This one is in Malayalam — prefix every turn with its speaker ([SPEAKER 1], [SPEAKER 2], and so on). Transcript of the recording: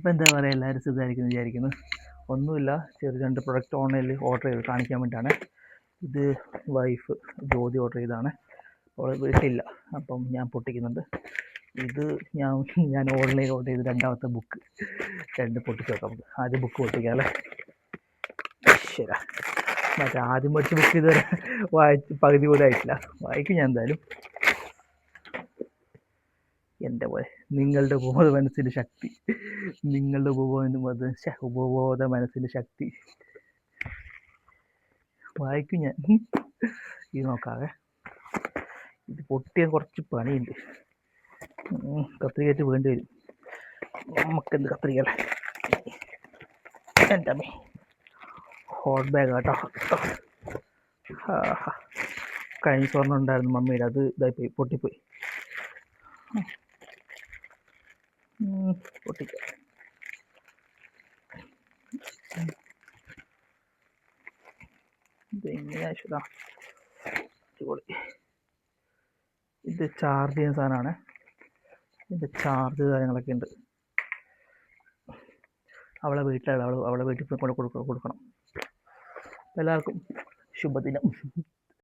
[SPEAKER 1] അപ്പോൾ എന്താ പറയുക, എല്ലാവരും സുഖമായിരിക്കുന്നു വിചാരിക്കുന്നു. ഒന്നുമില്ല, ചെറിയ 2 പ്രൊഡക്റ്റ് ഓൺലൈനിൽ ഓർഡർ ചെയ്ത് കാണിക്കാൻ വേണ്ടിയിട്ടാണ്. ഇത് വൈഫ് ജ്യോതി ഓർഡർ ചെയ്തതാണ്. അവൾ വീട്ടിലില്ല, അപ്പം ഞാൻ പൊട്ടിക്കുന്നുണ്ട്. ഇത് ഞാൻ ഓൺലൈൻ ഓർഡർ ചെയ്ത് 2ാമത്തെ ബുക്ക്. 2 പൊട്ടിച്ച് വെക്കാം. നമുക്ക് ആദ്യം ബുക്ക് പൊട്ടിക്കാം അല്ലേ. ശരി, മറ്റേ ആദ്യം പഠിച്ച ബുക്ക് ഇതുവരെ വായിച്ച് പകുതി പോലും ആയിട്ടില്ല. വായിക്കും ഞാൻ എന്തായാലും. എൻ്റെ പോലെ നിങ്ങളുടെ ഉപബോധ മനസ്സിൻ്റെ ശക്തി, നിങ്ങളുടെ ഉപബോധ മനസ്സിൻ്റെ ശക്തി വായിക്കും ഞാൻ. ഇത് നോക്കാവേ. ഇത് പൊട്ടിയ കുറച്ച് പണിയുണ്ട്. കത്രികയായിട്ട് വേണ്ടി വരും. നമുക്കെന്ത് കത്രികല്ലേ. എൻ്റെ അമ്മേ, ഹോട്ട് ബാഗ് കേട്ടോ. കഴിഞ്ഞ സ്വർണ്ണം ഉണ്ടായിരുന്നു മമ്മിയുടെ, അത് ഇതായിപ്പോയി, പൊട്ടിപ്പോയി. പൊട്ടിക്കാം. ഇതെങ്ങനെയാ ശരിയാ. ഇത് ചാർജ് ചെയ്യുന്ന സാധനമാണ്. ഇതിൻ്റെ ചാർജ് കാര്യങ്ങളൊക്കെ ഉണ്ട്. അവളെ വീട്ടിൽ കൊണ്ട് കൊടുക്കണം. എല്ലാവർക്കും ശുഭദിനം.